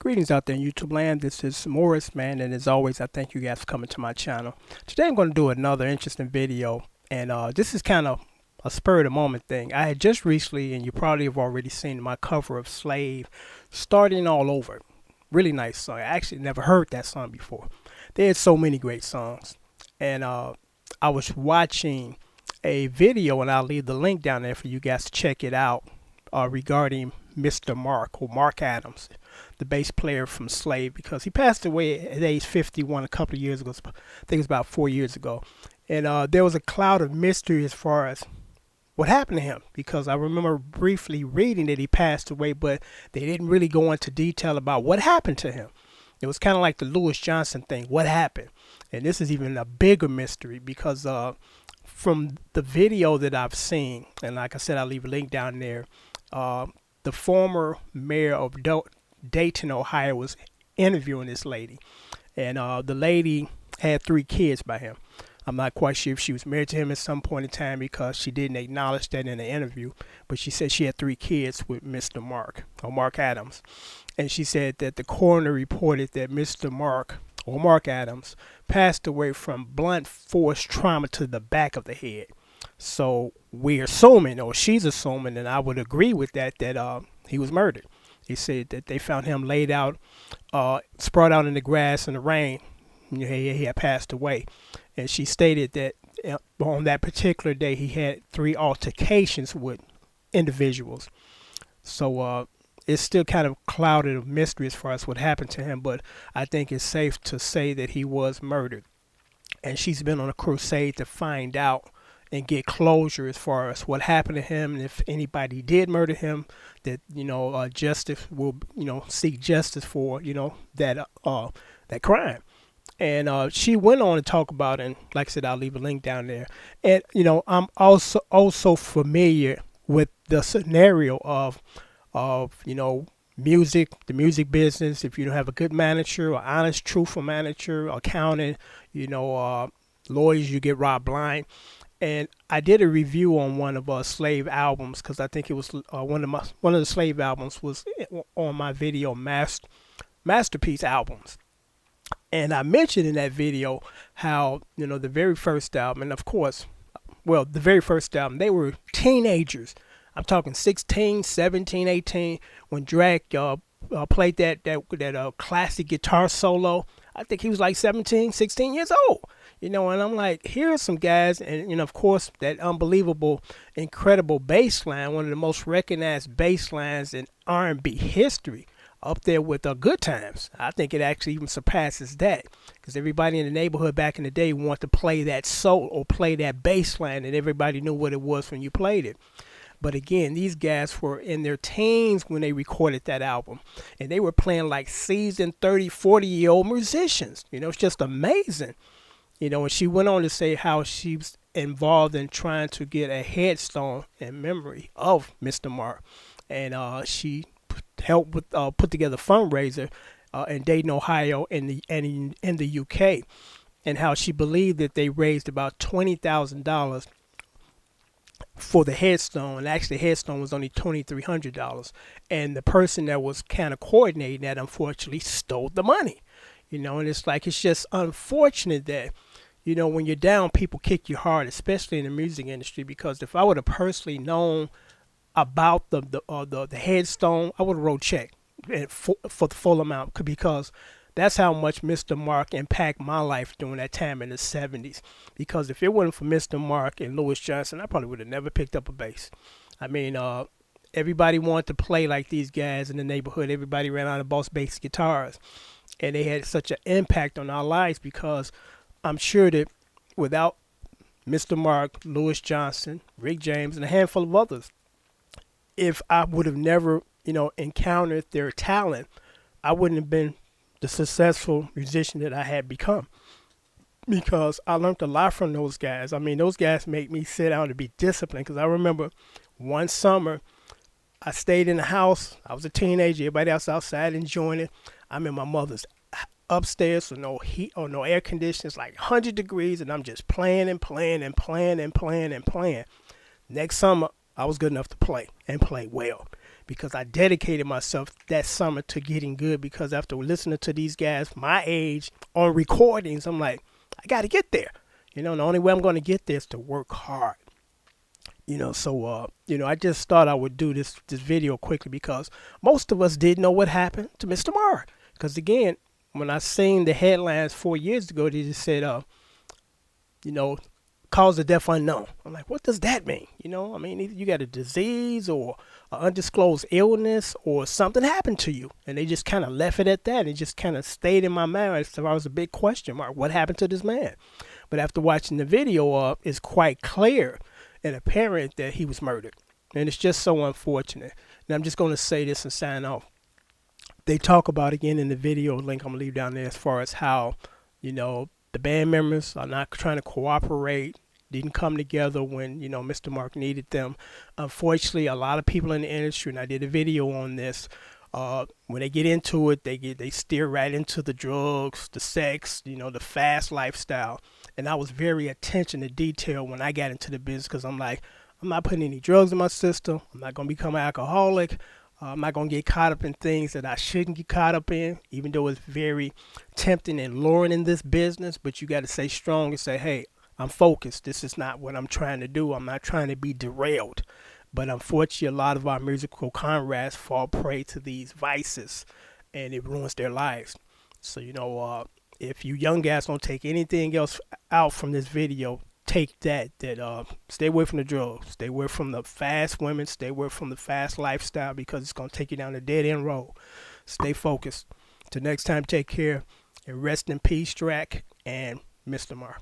Greetings out there in YouTube land. This is Morris, man, and as always, I thank you guys for coming to my channel. Today I'm going to do another interesting video, and this is kind of a spur of the moment thing. I had just recently, and you probably have already seen my cover of Slave, Starting All Over. Really nice song. I actually never heard that song before. They had so many great songs, and I was watching a video, and I'll leave the link down there for you guys to check it out, regarding Mr. Mark, or Mark Adams, the bass player from Slave, because he passed away at age 51 a couple of years ago. I think it was about 4 years ago. And there was a cloud of mystery as far as what happened to him, because I remember briefly reading that he passed away, but they didn't really go into detail about what happened to him. It was kind of like the Lewis Johnson thing. What happened? And this is even a bigger mystery, because from the video that I've seen, and like I said, I'll leave a link down there, the former mayor of Dayton, Ohio, was interviewing this lady, and the lady had 3 kids by him. I'm not quite sure if she was married to him at some point in time, because she didn't acknowledge that in the interview, but she said she had 3 kids with Mr. Mark, or Mark Adams. And she said that the coroner reported that Mr. Mark, or Mark Adams, passed away from blunt force trauma to the back of the head. So we're assuming, or she's assuming, and I would agree with that, that he was murdered. He said that they found him laid out, spread out in the grass in the rain. He had passed away. And she stated that on that particular day, he had 3 altercations with individuals. So it's still kind of clouded of mystery as far as what happened to him, but I think it's safe to say that he was murdered. And she's been on a crusade to find out and get closure as far as what happened to him, and if anybody did murder him, that justice will seek justice for that crime. And she went on to talk about, and like I said, I'll leave a link down there. And I'm also familiar with the scenario of music, the music business. If you don't have a good manager, or honest, truthful manager, accountant, lawyers, you get robbed blind. And I did a review on one of Slave albums, because I think it was one of the Slave albums was on my video masterpiece albums. And I mentioned in that video how the very first album, and of course, well, the very first album, they were teenagers. I'm talking 16, 17, 18 when Drake played that classic guitar solo. I think he was like 17, 16 years old. And I'm like, here are some guys, and of course, that unbelievable, incredible bass line, one of the most recognized bass lines in R&B history, up there with Good Times. I think it actually even surpasses that, because everybody in the neighborhood back in the day wanted to play that soul or play that bass line, and everybody knew what it was when you played it. But again, these guys were in their teens when they recorded that album, and they were playing like seasoned 30, 40-year-old musicians. It's just amazing. And she went on to say how she's involved in trying to get a headstone in memory of Mr. Mark. And she helped with put together a fundraiser in Dayton, Ohio, and in the UK. And how she believed that they raised about $20,000 for the headstone. And actually, the headstone was only $2,300. And the person that was kind of coordinating that, unfortunately, stole the money. And it's just unfortunate that, when you're down, people kick you hard, especially in the music industry. Because if I would have personally known about the headstone, I would have wrote check for the full amount, because that's how much Mr. Mark impacted my life during that time in the 70s. Because if it wasn't for Mr. Mark and Lewis Johnson, I probably would have never picked up a bass. I mean, everybody wanted to play like these guys in the neighborhood. Everybody ran out of boss bass guitars. And they had such an impact on our lives, because I'm sure that without Mr. Mark, Lewis Johnson, Rick James, and a handful of others, if I would have never, encountered their talent, I wouldn't have been the successful musician that I had become. Because I learned a lot from those guys. I mean, those guys made me sit down to be disciplined. Because I remember one summer, I stayed in the house. I was a teenager. Everybody else outside enjoying it. I'm in my mother's upstairs with no heat or no air conditioning. It's like 100 degrees, and I'm just playing and playing and playing and playing and playing. Next summer, I was good enough to play and play well, because I dedicated myself that summer to getting good. Because after listening to these guys my age on recordings, I'm like, I got to get there. You know, and the only way I'm going to get there is to work hard. You know, so I just thought I would do this video quickly because most of us didn't know what happened to Mr. Marr. Because again, when I seen the headlines 4 years ago, they just said, you know, cause of death unknown. I'm like, what does that mean? You know, I mean, either you got a disease or an undisclosed illness or something happened to you. And they just kind of left it at that. It just kind of stayed in my mind. So I was a big question mark. What happened to this man? But after watching the video, it's quite clear and apparent that he was murdered. And it's just so unfortunate. And I'm just going to say this and sign off. They talk about again in the video link I'm going to leave down there as far as how, you know, the band members are not trying to cooperate, didn't come together when, you know, Mr. Mark needed them. Unfortunately, a lot of people in the industry, and I did a video on this, when they get into it, they steer right into the drugs, the sex, you know, the fast lifestyle. And I was very attention to detail when I got into the business because I'm like, I'm not putting any drugs in my system. I'm not going to become an alcoholic. I'm not going to get caught up in things that I shouldn't get caught up in, even though it's very tempting and luring in this business. But you got to stay strong and say, hey, I'm focused. This is not what I'm trying to do. I'm not trying to be derailed. But unfortunately, a lot of our musical comrades fall prey to these vices, and it ruins their lives. So, you know, if you young guys don't take anything else out from this video, take that stay away from the drugs, stay away from the fast women, stay away from the fast lifestyle because it's going to take you down a dead-end road. Stay focused. Till next time, take care, and rest in peace, Drac and Mr. Marr.